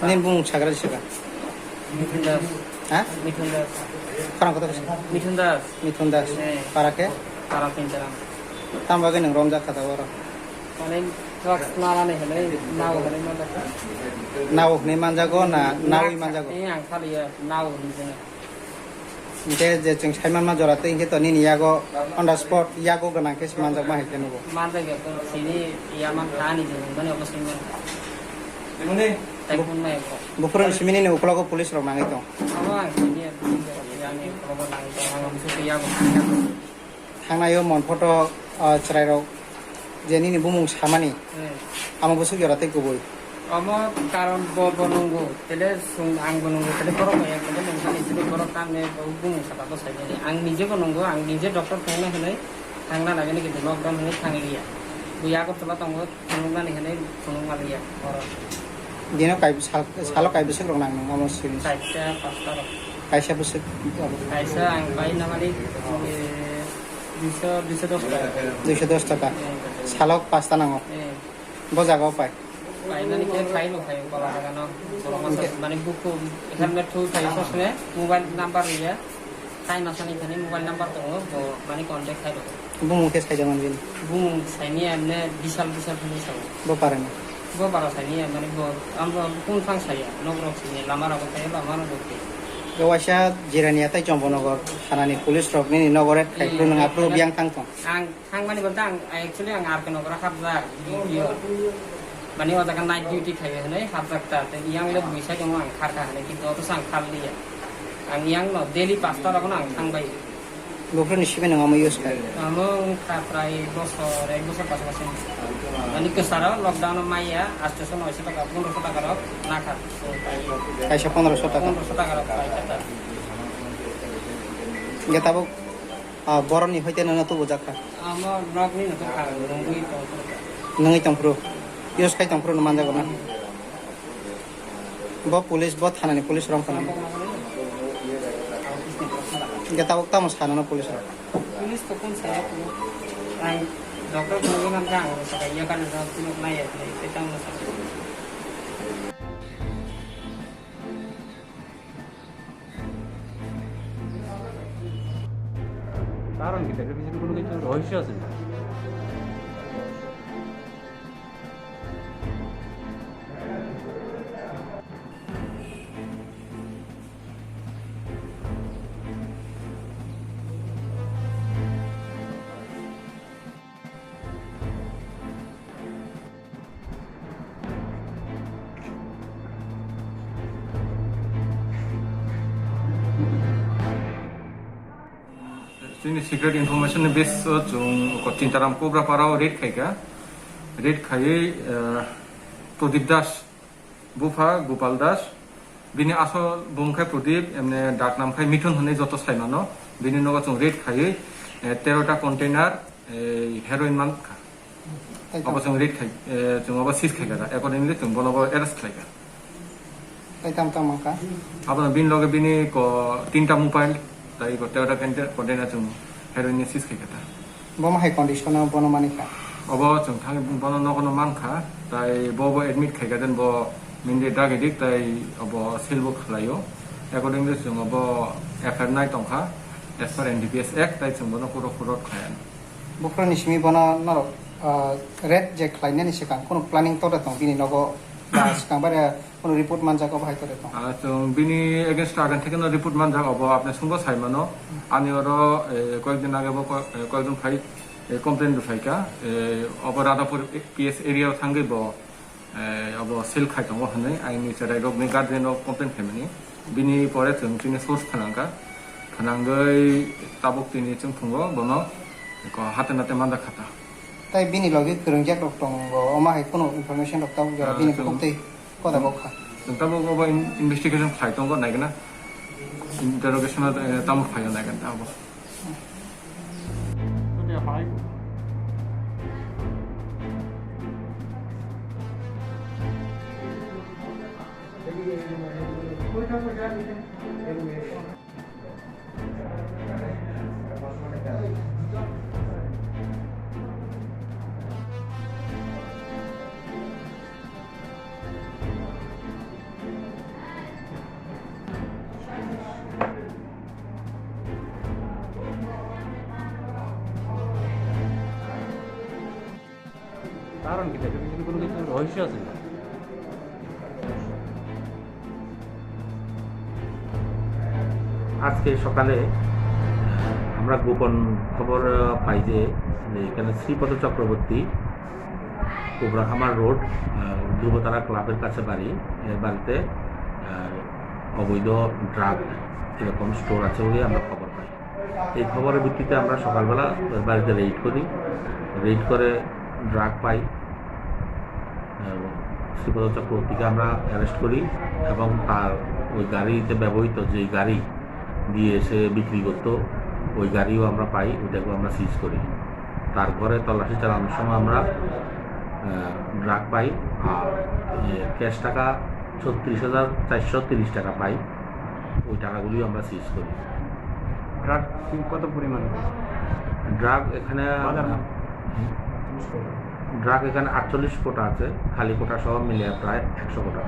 Nin bung sagara siapa? Mithun Das. Hah? Mithun Das. Kurang kota kesini. Mithun Das. Mithun Das. Parake? Para Pinjaram. Tambah gini Romja kata orang. Paling truck nala nih, helai nau helai mana? Nau nih manjago na naui manjago. Ini yang kali ya nau nih. Inte je ceng saya mama jorate inge to ni yago on the spot yago ganang kes manjak mah hekene bo. Mana ya tuh sini ya man tani jadi mana apa sih man? Dimana? Telepon mah ya. Bukuran simini nih ukulago polis ro mangai to. Apa ini ya ini kalau nang itu orang musuh ya go. Hang nayo mon foto cerai ro. Jadi ni bumung samani. Amo busuk jorate kuboi. Amo karon bobo nunggu, tele sung ang nunggu, tele korok ya, tele mungkin itu korok kan nih hubung kata apa saja nih. Ang nije ko nunggu, ang nije dokter kena henai, tangga lagi nih gitu lockdown henai tanggi dia. Buya ko coba tunggu, tunggu nih henai tunggu lagi ya korok. Dino kai salo kai busuk ro nang amo sini. Kaisa pasta, Kaisa busuk. kaisa ang bayi nama nih bisa 210 টাকা salok pasta nango. Bojago pai. Finally kita try lo kayak kalau ada kan kalau masuk mana buku ikan metu kayak sosnya mobile number ya kayak masanya ini mobile number tuh mana kontak kayak lo Bumung kes kai jaman bin. bung saya ini amne bisa punya saya Bo parane. gua baru saya ini mana gua ambil pun fang saya nongkrong sini lama aku kayak lama aku Gawasya jirani atai Jomponogor hanani pulis rok ni nogoret kai ku nang apro biang tangtong. ang mana bentang actually ang arke nongkrong hablar dia Mani waktu kan night duty kayak ini, habis tak, yang lebih bisa cuma angkar kan, kita tu sang kali ya. Ang yang no daily pastor aku nang sang bayi. Bukuran isinya nang amo use kai. Kamu kaprai bosor pas-pasin. Mani kesara lockdown Maya, asal no isi tak pun rasa tak kerap, nakar. Kaisa 1500 টাকা. Rasa tak kerap kayak kata. Getabo boron ni hoite na to bojaka. Amo blog ni untuk kau, nunggu itu. Nangai tongpro. Yos kai tongpro no manja gona. Bo pulis bo thanani pulis rom kana. Getabo ta mos kana no pulis rom. Tulis tu pun saya pun. Ang dokter nunggu nang saya kan tunjuk Maya, kita masuk. 다른 게 텔레비전 보는 게 좀 러시아습니다. जोंनि secrete information base जों तीनटाराम कोब्रापाराव red खायगा red खायै प्रदीप दास बुफा गोपाल दास बिनि आसल बुमखाय प्रदीप एमने डाक नामखाय मिथुन होननाय जत साइमानो बिनि नगा जों red खायै 13टा कन्टेनार हेरोइन मानखा अब जों रेड खाय जों अब सिज खायगा एकर्डिंगलि जों बनबो arrest खायगा Kai tam tam maka. अब बिन लगे बिनि को तीनटा मोबाइल ताई को 13टा कन्टेनार जों हेरोइन सिज खायगा Bo ma hai condition bono manika. अब जों थाङै बुंबानो नगनो मानखा ताई बबो एडमिट खायगादेन ब मिन्दे दागेदिक ताई अब सेलबो खालायो एकर्डिंगलि जों अब एफआर नाय तंखा एस पार एनडीपीएस एक्ट ताई जों बनो खरो खरो खायान Bukuran isimi bono no red je khlaine ni sikang kono planning to datong bini nogo sikang bare kono report manja ko bhai to datong. जों बिनि एगेन्स्ट आगान थेकेनो रिपोर्ट मान जाग अब आपने सुंग साइमानो आनि अरो कয়েকদিন आगे बो कয়েকজন फाइ कमप्लेन दुफाइका अब राधापुर पीएस एरिया थांगै बो अब सेल खाइ दङ हनै आइनि चराइ रगनि गार्डेन अफ कमप्लेन फेमिली बिनि परे जों तिनि सोर्स खानांगा खानांगै ताबुक तिनि जों फुङो बनो को हाते नाते मानदा खाता Tai bini logi kerungjak rok tong bo oma hai kono information rok tong jara bini ko tei ko da bokha. जों ताबो बाबा इनभेस्टिगेशन खालामदों नायगोन ना इंटरोगेशन तामु फायो नायगोन ताबो কারণ কি থাকে কিন্তু কোনো কিছু রহস্য আছে না আজকে সকালে আমরা গোপন খবর পাই যে এখানে শ্রীপদ চক্রবর্তী কোবরাখামার রোড ধ্রুবতারা ক্লাবের কাছে বাড়ি এর বাড়িতে অবৈধ ড্রাগ এরকম স্টোর আছে বলে আমরা খবর পাই। এই খবরের ভিত্তিতে আমরা সকালবেলা বাড়িতে রেড করি, রেড করে ড্রাগ পাই। শ্রীপদ চক্রবর্তীকে আমরা অ্যারেস্ট করি এবং তার ওই গাড়িতে ব্যবহৃত যে গাড়ি দিয়ে সে বিক্রি করতো ওই গাড়িও আমরা পাই, ওইটাকেও আমরা সিজ করি। তার ঘরে তল্লাশি চালানোর সময় আমরা ড্রাগ পাই আর ক্যাশ টাকা 36,430 টাকা পাই, ওই টাকাগুলিও আমরা সিজ করি। ড্রাগ কত পরিমাণ? ড্রাগ এখানে 48 কোটা আছে, খালি কোটা সহ মিলিয়ে প্রায় 100 কোটা।